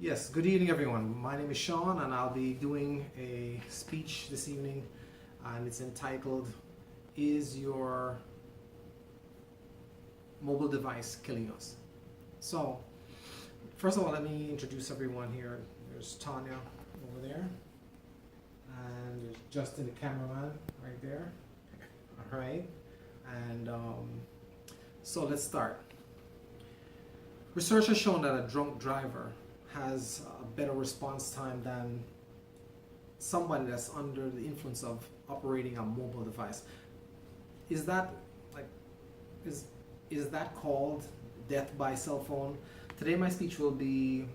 Yes, good evening everyone. My name is Sean and I'll be doing a speech this evening and it's entitled, Is Your Mobile Device Killing Us? So, first of all, let me introduce everyone here. There's Tanya over there and there's Justin, the cameraman, right there. All right, and so let's start. Research has shown that a drunk driver has a better response time than somebody that's under the influence of operating a mobile device. Is that like is that called death by cell phone? Today my speech will be,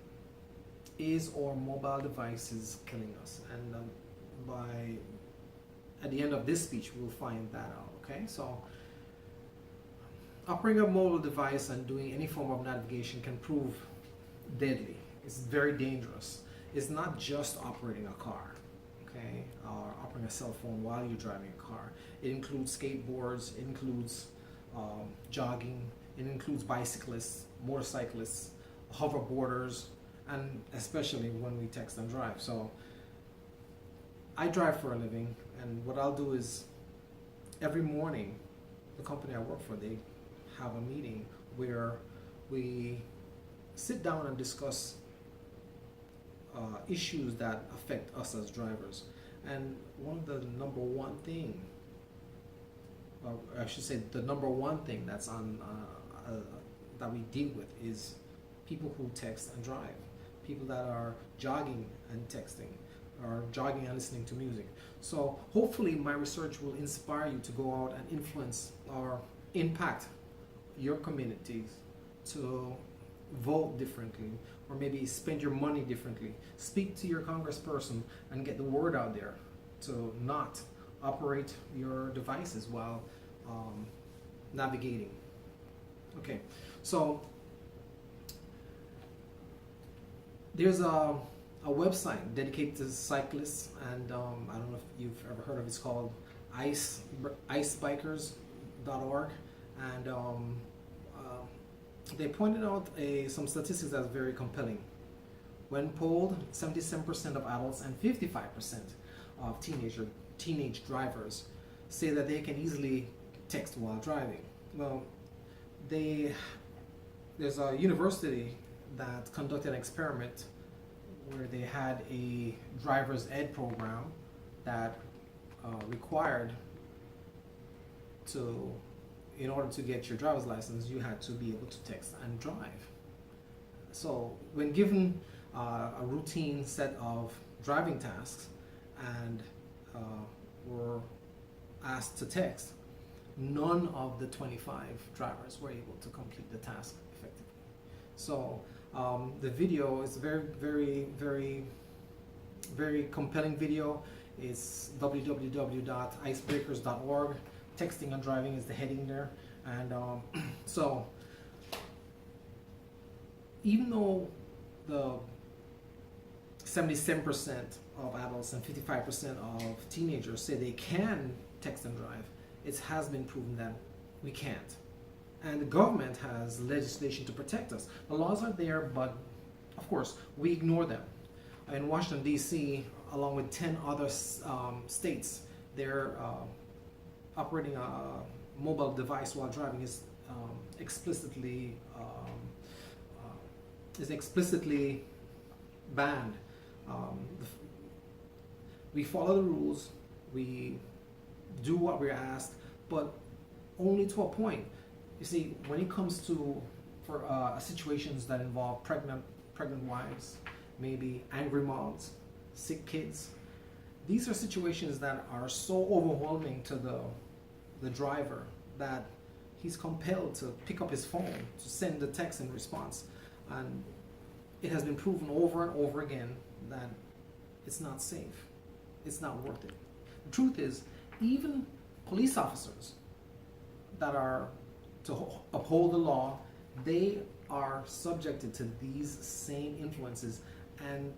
is our mobile devices killing us? And by at the end of this speech we'll find that out. Okay, so operating a mobile device and doing any form of navigation can prove deadly. It's very dangerous. It's not just operating a car, okay, or operating a cell phone while you're driving a car. It includes skateboards, it includes jogging, it includes bicyclists, motorcyclists, hoverboarders, and especially when we text and drive. So I drive for a living, and what I'll do is every morning, the company I work for, they have a meeting where we sit down and discuss issues that affect us as drivers. And one of the number one thing, or I should say the number one thing that's on that we deal with is people who text and drive, people that are jogging and texting, or jogging and listening to music. So hopefully my research will inspire you to go out and influence or impact your communities to vote differently, or maybe spend your money differently. Speak to your congressperson and get the word out there to not operate your devices while navigating. Okay, so there's a website dedicated to cyclists, and I don't know if you've ever heard of it. It's called icebikers.org, and they pointed out some statistics that's very compelling. When polled, 77% of adults and 55% of teenage drivers say that they can easily text while driving. Well, there's a university that conducted an experiment where they had a driver's ed program that required in order to get your driver's license, you had to be able to text and drive. So when given a routine set of driving tasks and were asked to text, none of the 25 drivers were able to complete the task effectively. So the video is very compelling video. It's www.icebreakers.org. Texting and driving is the heading there. And so even though the 77% of adults and 55% of teenagers say they can text and drive, it has been proven that we can't. And the government has legislation to protect us. The laws are there, but of course we ignore them. In Washington, D.C., along with 10 other states, they're operating a mobile device while driving is explicitly banned. We follow the rules, we do what we're asked, but only to a point. You see, when it comes to situations that involve pregnant wives, maybe angry moms, sick kids, these are situations that are so overwhelming to the driver that he's compelled to pick up his phone to send the text in response. And it has been proven over and over again that it's not safe. It's not worth it. The truth is, even police officers that are to uphold the law, they are subjected to these same influences, and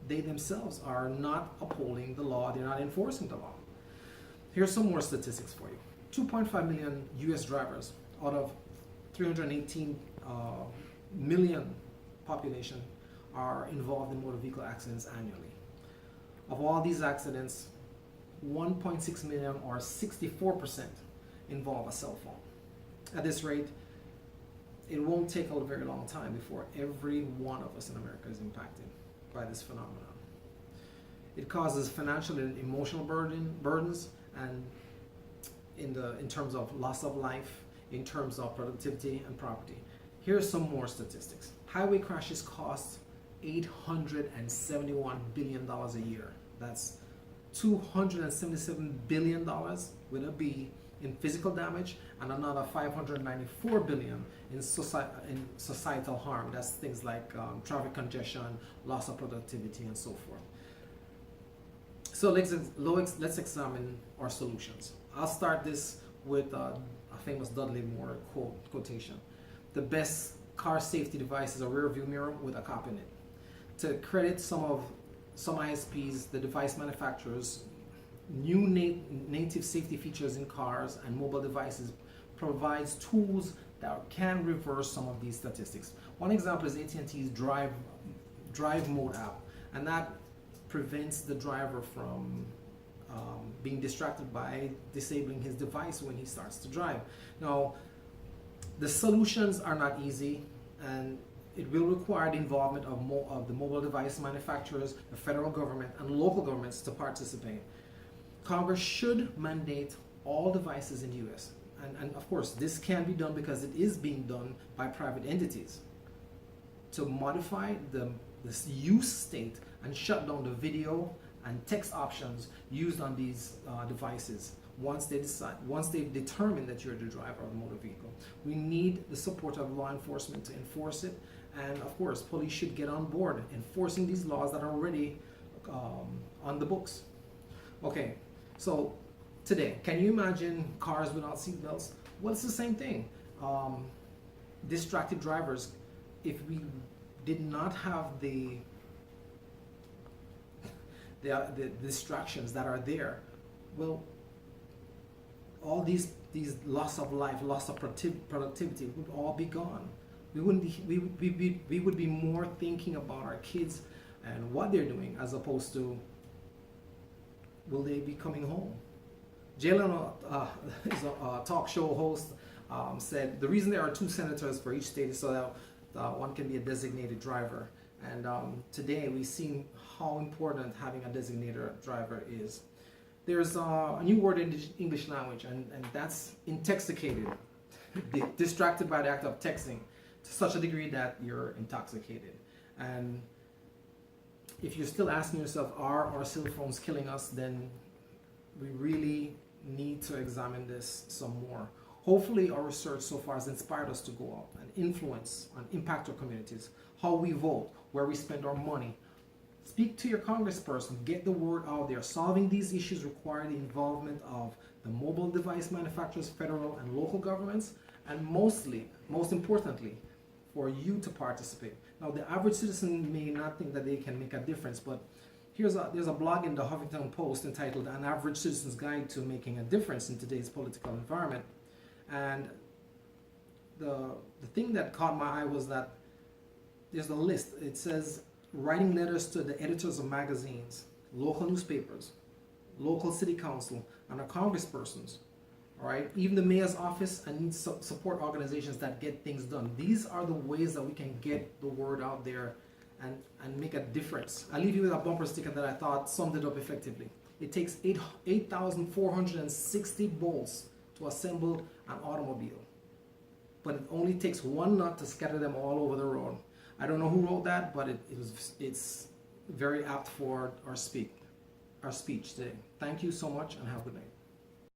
they themselves are not upholding the law. They're not enforcing the law. Here's some more statistics for you. 2.5 million US drivers out of 318 million population are involved in motor vehicle accidents annually. Of all these accidents, 1.6 million or 64% involve a cell phone. At this rate, it won't take a very long time before every one of us in America is impacted by this phenomenon. It causes financial and emotional burdens, and in terms of loss of life, in terms of productivity and property. Here's some more statistics. Highway crashes cost $871 billion a year. That's $277 billion with a B in physical damage, and another $594 billion in societal harm. That's things like traffic congestion, loss of productivity, and so forth. So let's examine our solutions. I'll start this with a famous Dudley Moore quotation. The best car safety device is a rear view mirror with a cop in it. To credit some ISPs, the device manufacturers, new native safety features in cars and mobile devices provides tools that can reverse some of these statistics. One example is AT&T's Drive Mode app, and that prevents the driver from being distracted by disabling his device when he starts to drive. Now, the solutions are not easy, and it will require the involvement of the mobile device manufacturers, the federal government, and local governments to participate. Congress should mandate all devices in the U.S. And of course, this can be done because it is being done by private entities to modify the use state and shut down the video and text options used on these devices once they've determined that you're the driver of the motor vehicle. We need the support of law enforcement to enforce it, and of course, police should get on board enforcing these laws that are already on the books. Okay, so today, can you imagine cars without seatbelts? Well, it's the same thing. Distracted drivers, if we did not have the distractions that are there, well, all these loss of life, loss of productivity would all be gone. We would be more thinking about our kids and what they're doing as opposed to will they be coming home. Jay Leno, is a talk show host, said the reason there are 2 senators for each state is so that one can be a designated driver. And today we've seen how important having a designated driver is. There's a new word in the English language, and that's intoxicated, distracted by the act of texting to such a degree that you're intoxicated. And if you're still asking yourself, are our cell phones killing us, then we really need to examine this some more. Hopefully our research so far has inspired us to go out and influence and impact our communities, how we vote, where we spend our money. Speak to your congressperson, get the word out there. Solving these issues require the involvement of the mobile device manufacturers, federal and local governments, and most importantly, for you to participate. Now, the average citizen may not think that they can make a difference, but there's a blog in the Huffington Post entitled An Average Citizen's Guide to Making a Difference in Today's Political Environment. And the thing that caught my eye was that there's a list. It says writing letters to the editors of magazines, local newspapers, local city council, and our congresspersons. All right, even the mayor's office and support organizations that get things done. These are the ways that we can get the word out there and make a difference. I'll leave you with a bumper sticker that I thought summed it up effectively. It takes 8,460 bolts to assemble an automobile, but it only takes one nut to scatter them all over the road. I don't know who wrote that, but it's very apt for our speech today. Thank you so much and have a good night.